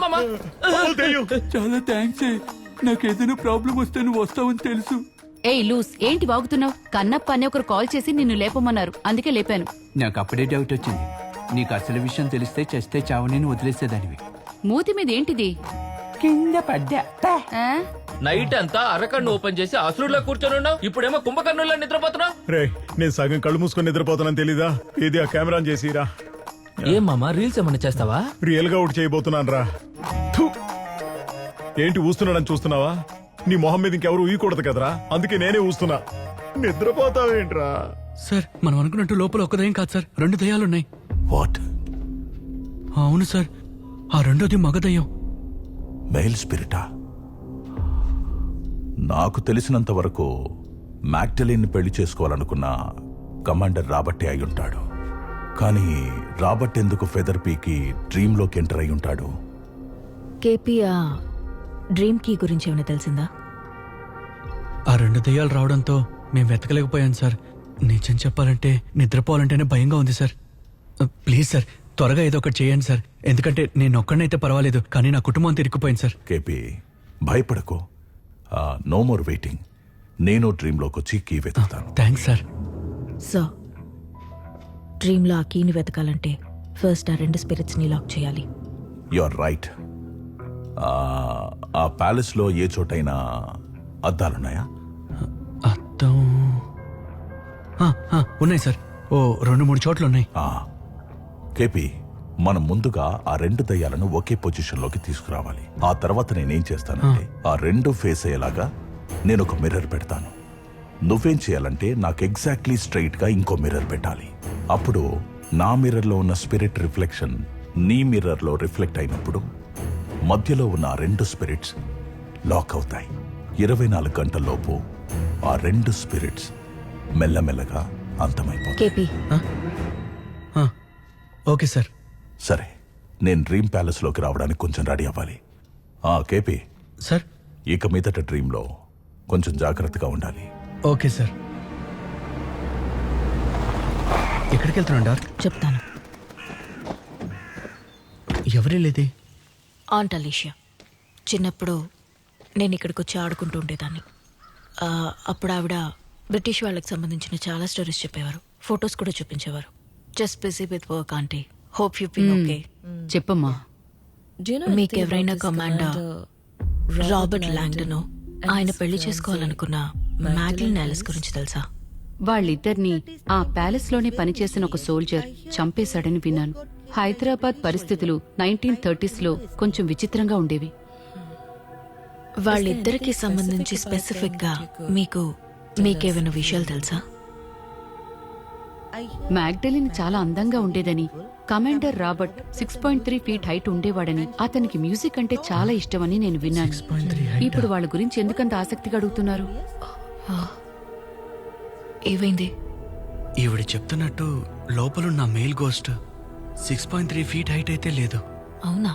మామా. చాలా థ్యాంక్స్. నాకేదైనా ప్రాబ్లం వస్తే నువ్వు వస్తావని తెలుసు. ఏయ్ లూస్, ఏంటి వాగుతున్నావు? కన్నప్ప అని ఒకరు కాల్ చేసి నిన్ను లేపమన్నారు, అందుకే లేపాను. నాకు అప్పుడే డౌట్ వచ్చింది. నీకు అసలు విషయం తెలిస్తే చస్తే చావని వదిలేసేదానివి. మూతి మీద ఏంటిది? కింద పడ్డా. ఆ? నైట్ అంతా అరకన్ను ఓపెన్ చేసి అసురులో కూర్చొని ఉన్నావు, ఇప్పుడేమో కుంభకర్ణుల్లో నిద్రపోతున్నావు. రే, నేను సగం కళ్ళు మూసుకొని నిద్రపోతానని తెలీదా? ఇది ఆ కెమెరా చేసిరా. ఏం మామా, రీల్స్ ఏమన్నా చేస్తావా? రియల్ గా ఒకటి చేయబోతున్నాను రా. ఏంటి ఊస్తున్నాడని చూస్తున్నావా? నీ మొహం మీద ఇంకెవరు ఊయకూడదు కదరా, అందుకే నేనే ఊస్తున్నా. నిద్రపోతావేంట్రా? సార్, మనం అనుకున్నట్టు లోపల ఒక దయ్యం కాదు సార్, 2 దయ్యాలున్నాయి. వాట్? అవును సార్, ఆ రెండోది మగ దయ్యం. మెయిల్ స్పిరిటా? నాకు తెలిసినంత వరకు మ్యాగ్డలిన్ పెళ్లి చేసుకోవాలనుకున్న కమాండర్ రాబర్టే అయి ఉంటాడు. కానీ రాబర్ట్ ఎందుకు ఫెదర్ పీకి డ్రీమ్ లోకి ఎంటర్ అయి ఉంటాడు? కేపీ, ఆ డ్రీమ్ కీ గురించి ఏమైనా తెలిసిందా? ఆ 2 దయ్యాలు రావడంతో మేము వెతకలేకపోయాం సార్. నిజం చెప్పాలంటే నిద్రపోవాలంటేనే భయంగా ఉంది సార్. ప్లీజ్ సార్, త్వరగా ఏదో ఒకటి చేయండి సార్. ఎందుకంటే నేను ఒక్కడనైతే పర్వాలేదు, కానీ నా కుటుంబం తిరిగిపోయింది సార్. కేపీ, భయపడకు. No more waiting. నేను డ్రీమ్ లోకి వచ్చి కీ వెతుకుతాను. Thanks sir. సో డ్రీమ్లో ఆ కీని వెతకాలంటే ఫస్ట్ ఆ 2 స్పిరిట్స్ని లాక్ చేయాలి. You are right. ఆ ప్యాలెస్ లో ఏ చోటైనా అద్దాలున్నాయా? అర్థం ఉన్నాయి సార్. ఓ 2-3 చోట్ల ఉన్నాయి. కేపీ, మనం ముందుగా ఆ 2 దయ్యాలను ఒకే పొజిషన్ లోకి తీసుకురావాలి. ఆ తర్వాత నేనేం చేస్తానంటే ఆ 2 ఫేస్ అయ్యేలాగా నేను ఒక మిర్రర్ పెడతాను. నువ్వేం చేయాలంటే నాకు ఎగ్జాక్ట్లీ స్ట్రైట్ గా ఇంకో మిర్రర్ పెట్టాలి. అప్పుడు నా మిర్రర్ లో ఉన్న స్పిరిట్ రిఫ్లెక్షన్ నీ మిర్రర్ లో రిఫ్లెక్ట్ అయినప్పుడు మధ్యలో ఉన్న ఆ 2 స్పిరిట్స్ లాక్ అవుతాయి. 24 గంటల్లోపు ఆ 2 స్పిరిట్స్ మెల్లమెల్లగా అంతమైపోతాయి. KP, okay sir. సరే, నేను డ్రీమ్ ప్యాలెస్ లోకి రావడానికి కొంచెం రెడీ అవ్వాలి. కేపీ సార్, ఇక మీదట డ్రీమ్ లో కొంచెం జాగ్రత్తగా ఉండాలి. Okay sir. ఎక్కడికి వెళ్తున్నాడు డార్క్? చెప్తాను. ఎవరే లేదే? Aunt Alicia. చిన్నప్పుడు నేను ఇక్కడికి వచ్చి ఆడుకుంటూ ఉండేదాన్ని. అప్పుడు ఆవిడ బ్రిటిష్ వాళ్ళకి సంబంధించిన చాలా స్టోరీస్ చెప్పేవారు, ఫొటోస్ కూడా చూపించేవారు. Just busy with work aunty. Hope you be okay. చెప్పమ్మా. మీకు ఎవరైనా కమాండర్ రాబర్ట్ లాంగ్డన్ ఆయన పెళ్లి చేసుకోవాలనుకున్న మ్యాగ్లిన్ ఆలిస్ గురించి తెలుసా? వాళ్ళిద్దరినీ ఆ ప్యాలెస్ లోనే పనిచేసిన ఒక సోల్జర్ చంపేశాడని విన్నాను. హైదరాబాద్ పరిస్థితులు 1930s లో కొంచెం విచిత్రంగా ఉండేవి. వాళ్ళిద్దరికి సంబంధించి స్పెసిఫిక్ గా మీకేమైనా విషయాలు తెలుసా? మ్యాగ్డలిన్ చాలా అందంగా ఉండేదని, కమాండర్ రాబర్ట్ 6.3 ఫీట్ హైట్ ఉండేవాడని, అతనికి మ్యూజిక్ అంటే చాలా ఇష్టమని నేను విన్నాను. ఇప్పుడు వాళ్ళ గురించి ఎందుకంత ఆసక్తిగా అడుగుతున్నారు? ఏమైంది? ఈవిడ చెప్తున్నట్టు లోపలున్న మెయిల్ గోస్ట్ 6.3 ఫీట్ హైట్ అయితే లేదు. అవునా?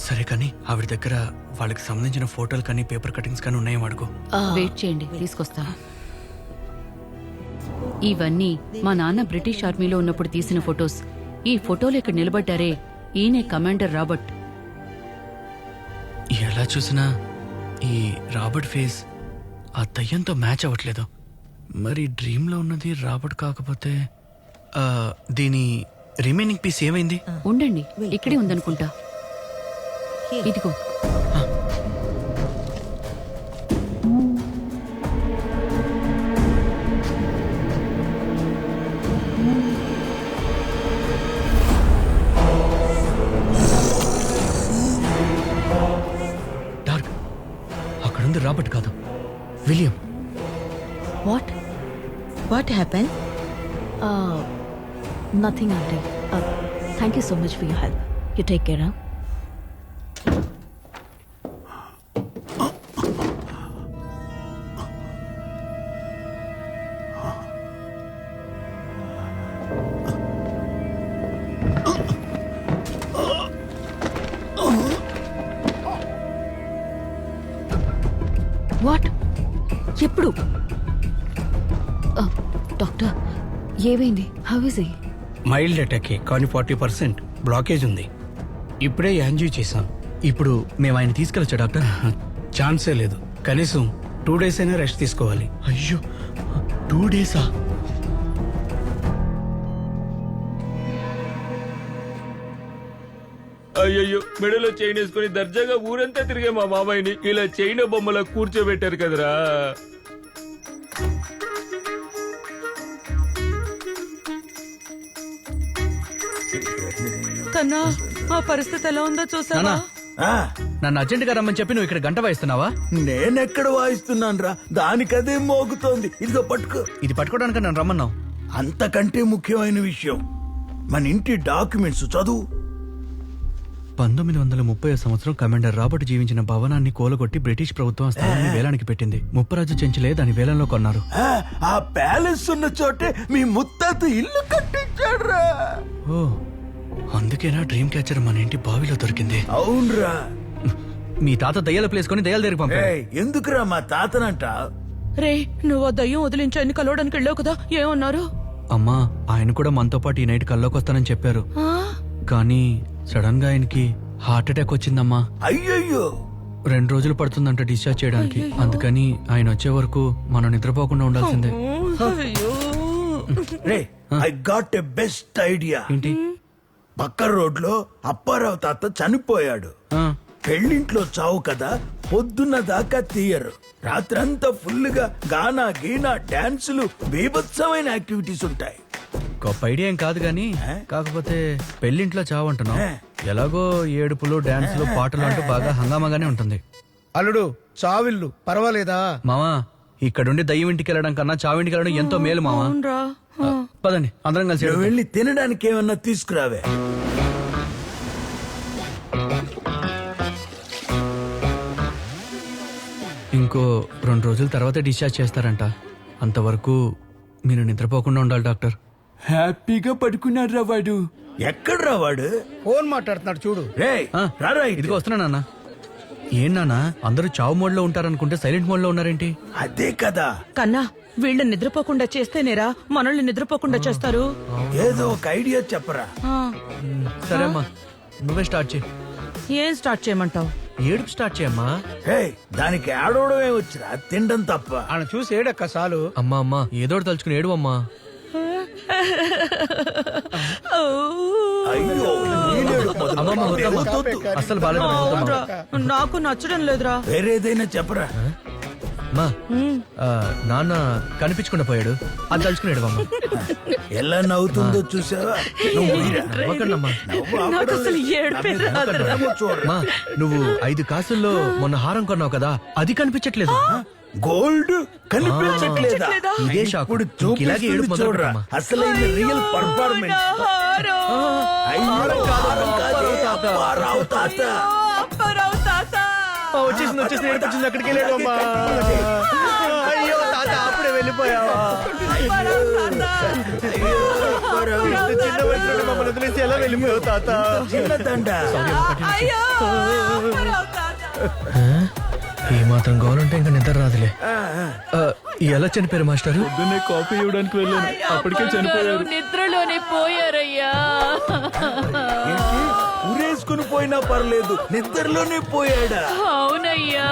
సరే, కానీ ఆవిడ దగ్గర వాళ్ళకి సంబంధించిన ఫోటోలు కానీ పేపర్ కటింగ్స్ కానీ ఉన్నాయో అడుగు. వెయిట్ చేయండి, తీసుకొస్తా. ఇవన్నీ మా నాన్న బ్రిటిష్ ఆర్మీలో ఉన్నప్పుడు తీసిన ఫొటోస్. ఈ ఫోటోలు ఇక్కడ నిలబడ్డారే, ఈయనే కమాండర్ రాబర్ట్. ఎలా చూసినా ఈ రాబర్ట్ ఫేస్ ఆ దయ్యంతో మ్యాచ్ అవ్వట్లేదు. మరి డ్రీమ్ లో ఉన్నది రాబర్ట్ కాకపోతే దీని రిమైనింగ్ పీస్ ఏమైంది? ఉండండి, ఇక్కడే ఉందనుకుంటా. ఇదిగో. డార్క్, అక్కడుంది రాబర్ట్ కాదు, William. What happened? Nothing, auntie. Thank you so much for your help. You take care, huh? What? ఎప్పుడు? డాక్టర్, ఏమైంది? How is he? మైల్డ్ అటాకే, కానీ 40% బ్లాకేజ్ ఉంది. ఇప్పుడే యాంజియో చేశాం. ఇప్పుడు మేము ఆయన తీసుకెళ్ళొచ్చా డాక్టర్? ఛాన్సే లేదు. కనీసం 2 days అయినా రెస్ట్ తీసుకోవాలి. అయ్యో 2 days? అయ్యయ్యో, మెడలో చైన్ వేసుకుని దర్జాగా ఊరంతా తిరిగే మా మామయ్యని ఇలా చైన్ బొమ్మలా కూర్చోబెట్టారు కదరా. కన్నా ఆ పరిస్థితి ఎలా ఉందో చూసావా? నన్ను అర్జెంట్ గా రమ్మని చెప్పి నువ్వు ఇక్కడ గంట వాయిస్తున్నావా? నేనెక్కడ వాయిస్తున్నాను రా, దానికదే మోగుతోంది. ఇదిగో పట్టుకో. ఇది పట్టుకోవడానికి నన్ను రమ్మన్నావు. అంతకంటే ముఖ్యమైన విషయం, మన ఇంటి డాక్యుమెంట్స్ చదువు. 1930 సంవత్సరం కమాండర్ రాబర్ట్ జీవించిన భవనాన్ని కూలగొట్టి బ్రిటిష్ ప్రభుత్వం ఆ స్థలాన్ని వేలానికి పెట్టింది. ముప్పరాజు చెంచులే దాని వేలంలో కొన్నారు. ఆ ప్యాలెస్ ఉన్న చోటే మీ ముత్తాత ఇల్లు కట్టించాడు. ఓ, అందుకేనా డ్రీమ్ క్యాచర్ మన ఇంటి బావిలో దొరికింది. అవునరా. మీ తాత దయ్యాల ప్లేస్ కొని దయ్యాల దగ్గరికి పంపాడు. ఎందుకురా మా తాతనంట? రే, నువ్వు ఆ దయ్యం వదిలించాయని కలవడానికి వెళ్ళావు కదా, ఏమన్నారు? అమ్మా, ఆయన కూడా మనతో పాటు ఈ నైట్ కల్లోకి వస్తానని చెప్పారు. కానీ సడన్ గా ఆయనకి హార్ట్ అటాక్ వచ్చిందమ్మా. అయ్యయ్యో, 2 రోజులు పడుతుందంట డిశ్చార్జ్ చేయడానికి. అందుకని ఆయన వచ్చే వరకు మనం నిద్రపోకుండా ఉండాల్సిందే. రే, I got a best idea. ఏంటి? పక్క రోడ్లో అప్పారావు తాత చనిపోయాడు. పెళ్ళింట్లో చావు కదా, పొద్దున్న దాకా తీయరు. రాత్రంతా ఫుల్ గా గానా గీనా డాన్సులు, బీభత్సమైన యాక్టివిటీస్ ఉంటాయి. గొప్ప ఐడియా ఏం కాదు గానీ, కాకపోతే పెళ్లింట్లో చావంటున్నావు. ఎలాగో ఏడుపులు, డాన్సులు, పాటలు అంటూ బాగా హంగామాగానే ఉంటుంది. అల్లుడు, చావిల్లు పర్వాలేదా? మావా, ఇక్కడుండి దయ్యం ఇంటికి వెళ్ళడం కన్నా చావింటికి వెళ్ళడం ఎంతో మేలు మావా. పదండి అందరం కలిసి నువ్వు వెళ్ళి తినడానికి ఏమన్నా తీసుకురావే. ఇంకో 2 రోజుల తర్వాత డిశ్చార్జ్ చేస్తారంట. అంతవరకు మీరు నిద్రపోకుండా ఉండాలి డాక్టర్. హ్యాపీగా పడుకున్నాడు రా వాడు. ఎక్కడ్రా వాడు? ఫోన్ మాట్లాడుతున్నాడు చూడు. రేయ్, రారా ఇటు. ఇదిగో వస్తున్నా నాన్న. ఏం నాన్న, అందరూ చావు మోడ్ లో ఉంటారనుకుంటే సైలెంట్ మోడ్ లో ఉన్నారేంటి? అదే కదా. కన్నా, వీళ్ళని నిద్రపోకుండా చేస్తేనేరా మనల్ని నిద్రపోకుండా చేస్తారు. ఏదో ఒక ఐడియా చెప్పరా. సరే అమ్మా, నువ్వే స్టార్ట్ చేయి. ఏం స్టార్ట్ చేయమంటావు? ఏడుపు స్టార్ట్ చేయమ్మా. హే, దానికి ఆడవడమే వచ్చిరా, తినడం తప్ప. ఆయన చూసి ఏడక్క చాలు. అమ్మా అమ్మా, ఏదోటి తలుచుకుని ఏడు అమ్మా. అయ్యో, ఈడేడు మొదలు. అమ్మమ్మ, వద్దమ్మా. వద్దొద్దు. అస్సలు బాలేదు. అవునురా, నాకు నచ్చడం లేదురా. వేరేదైనా చెప్పరా. అమ్మా, నాన్న కనిపించకుండా పోయాడు, అది తలుచుకుని ఏడవమ్మా. ఎలా నవ్వుతుందో చూసావా? నువ్వు ఈరా. నవ్వకండమ్మా. నాకు అసలు ఏడుపే రాదురా. ఏమో చూడరా. అమ్మా, నువ్వు 5 కాసుల్లో మొన్న హారం కొన్నావు కదా, అది కనిపించట్లేదు. గోల్డ్ కనిపించట్లేదా? ఇదే షాక్. ఇప్పుడు ఇలాగే ఏడుపు చూపిస్తుంది చూడరా. మొదలుపెట్టమ్మా. అసలైన రియల్ పర్ఫార్మెన్స్. అప్పారావు తాత. వచ్చేసింది ఏడుపొచ్చింది. అక్కడికి వెళ్ళాడు అమ్మా. అయ్యో తాత, అప్పుడే వెళ్ళిపోయావా? చిన్న వయసులో మమ్మల్ని వదిలేసి ఎలా వెళ్ళిపోయావు తాత? చిన్నదండ. ఏ మాత్రం కావాలంటే ఇంకా నిద్ర రాదులే. ఎలా చనిపోయారు మాస్టర్? పొద్దున్నే కాఫీ ఇవ్వడానికి వెళ్ళాను, అప్పటికే చనిపోయారు. నిద్రలోనే పోయారయ్యా. ఏంటి? ఉరేసుకుని పోయినా పర్లేదు, నిద్రలోనే పోయాడా? అవునయ్యా,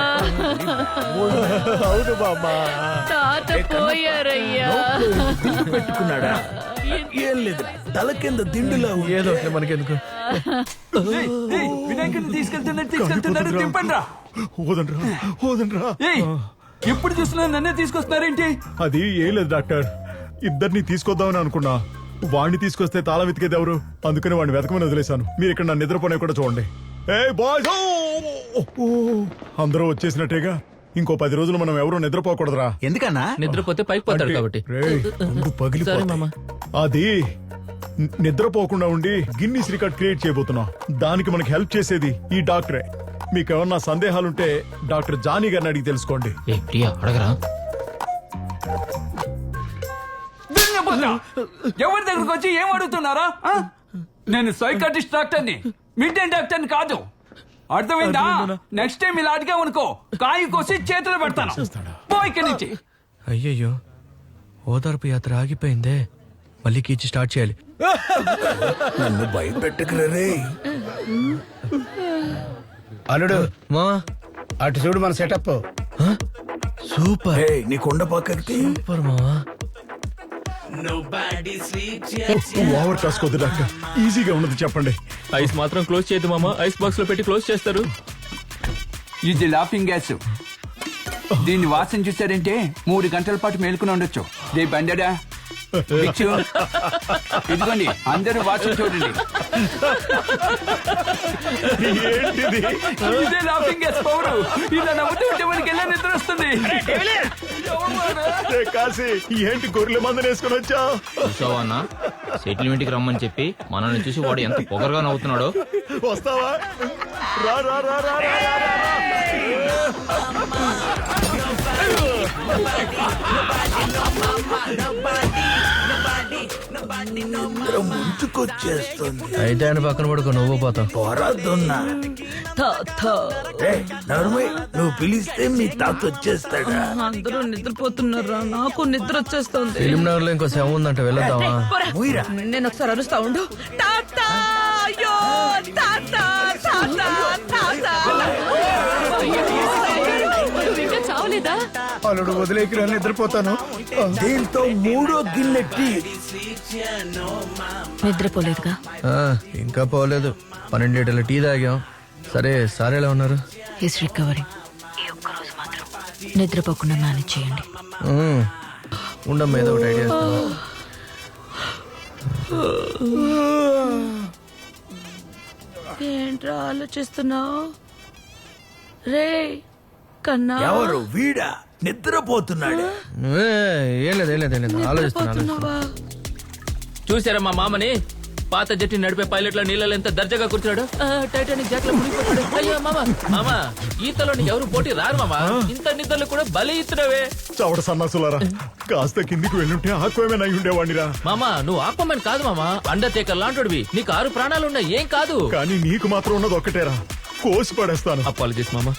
అవును బాబా. తాత పోయారయ్యా. దిండు పెట్టుకున్నాడా? ఏం లేదు, తల కింద దిండులా ఉంది. ఏదో మనకెందుకు. వినాయకుడిని తీసుకెళ్తున్నారు, తిప్పండి రా. వదనరా. ఎప్పుడు చూస్తున్నా నన్నే తీసుకొస్తున్నారేంటి? అది ఏం లేదు డాక్టర్, ఇద్దరిని తీసుకొద్దామని అనుకున్నా. వాడిని తీసుకొస్తే తాళం వెతికేది ఎవరు? అందుకని వాడిని వెతకమని వదిలేశాను. మీరు ఇక్కడ నన్ను నిద్రపోనే కూడా చూడండి. ఏ బాయ్స్, అందరూ వచ్చేసినట్టేగా. ఇంకో 10 రోజులు మనం ఎవరూ నిద్రపోకూడదురా. ఎందుకన్నా? నిద్రపోతే పైకి పోతారు కాబట్టి. పగిలిపోతాయి. అది నిద్రపోకుండా ఉండి గిన్నీస్ రికార్డ్ క్రియేట్ చేయబోతున్నాం. దానికి మనకి హెల్ప్ చేసేది ఈ డాక్టరే. మీకు ఏమన్నా సందేహాలుంటే డాక్టర్ జానీ గారిని అడిగి తెలుసుకోండి. ఏ ప్రియా, అడగరా. ఎవరి దగ్గరకు వచ్చి ఏం అడుగుతున్నారా? నేను సైకాట్రిస్ట్ డాక్టర్ని, మిడ్డైన్ డాక్టర్ని కాదు. అర్థమైందా? నెక్స్ట్ టైం ఇలా అడిగామనుకో, కాయి కోసి చేతులు పెడతాను. పో ఇక్కడి నుంచి. అయ్యయ్యో, ఓదార్పు యాత్ర ఆగిపోయిందే. మళ్ళీ కీచి స్టార్ట్ చేయాలి. నన్ను భయపెట్టకురా రే. అల్లుడు మా అటు చూడు మన సెటప్. సూపర్ ఏయ్, నీ కొండ పక్కకి తీ. సూపర్ మావా. ఓవర్ కాసుకోద్దు డాక్టర్, ఈజీగా ఉన్నది చెప్పండి. ఐస్ మాత్రం క్లోజ్ చేయదు మామ, ఐస్ బాక్స్ లో పెట్టి క్లోజ్ చేస్తారు. ఇది లాఫింగ్ గ్యాస్. దీన్ని వాసన చూసారంటే 3 గంటల పాటు మేలుకుని ఉండొచ్చు. దే బండడా బిచ్చు. ఇదిగోండి, అందరూ వాసన చూడండి. ఏంటిది? ఇదే లాఫింగ్ గ్యాస్ పవర్. ఇలా నవ్వుతూ ఉంటే మనకి ఎలా నిద్ర వస్తుంది. ఏ కాశీ, ఏంటి గొర్రెల మందుని వేసుకుని వచ్చా? చూసావా అన్న, సెటిల్మెంట్ కి రమ్మని చెప్పి మనల్ని చూసి వాడు ఎంత పొగరుగా నవ్వుతున్నాడో. వస్తావా? రా రా రా రా రా రా, రా. ముంచుకొచ్చేస్తుంది. అయితే ఆయన పక్కన పడుకో, నువ్వు పోతావు. పొరదున్నా. నర్మయ్, నువ్వు పిలిస్తే మీ తాత వచ్చేస్తాడా? అందరూ నిద్రపోతున్నారా? నాకు నిద్ర వచ్చేస్తుంది. ఫిలిం నగర్ లో ఇంకో శవం ఉందంట, వెళ్ళొద్దామా? ఊయిరా. నేను ఒకసారి అరుస్తా ఉండు. తాత! అయ్యో! తాత! తాత! తాత! నువ్వు ఇంకా చావలేదా? అల్లుడు వదిలేకి నిద్రపోతాను. దీంతో 3వ గిన్నె టీ. నిద్రపోలేదుగా. ఇంకా పోలేదు. 12 లీటర్ల టీ తాగాం. సరే సార్ ఎలా ఉన్నారు? His recovering. ఈ ఒక్కరోజు మాత్రం నిద్రపోకుండా మేనేజ్ చేయండి. ఉండమ్మా, ఏదో ఒకటి ఐడియా. ఏంట్రా ఆలోచిస్తున్నావు? రే కన్నా, ఎవరు వీడా? నిద్రపోతున్నాడు. ఏం లేదు ఆలోచిస్తున్నా. నిద్రపోతున్నావా? చూసారా మా మామని? పాత జట్టి నడిపే పైలట్ లో నీళ్ళలో ఎంత దర్జాగా కూర్చున్నాడు. టైటానిక్ జాక్ లో మునిగిపోతాడు. అయ్యో మామ, ఈతలో ఎవరు పోటీ రారు మామ. ఇంత నిద్రలు కూడా బలి ఇస్తున్నావే. చవట సన్నాసులారా, కాస్త కిందికి వెళ్ళుంటే ఆక్వైమెన్ అయి ఉండేవాడిరా. మామ, నువ్వు ఆక్వామన్ కాదు మామ, అండర్టేకర్ లాంటివి. నీకు 6 ప్రాణాలున్నాయి, ఏం కాదు. కానీ నీకు మాత్రం ఉన్నది ఒక్కటేరా, కోసి పడేస్తాను. అపాలజీస్ మామ.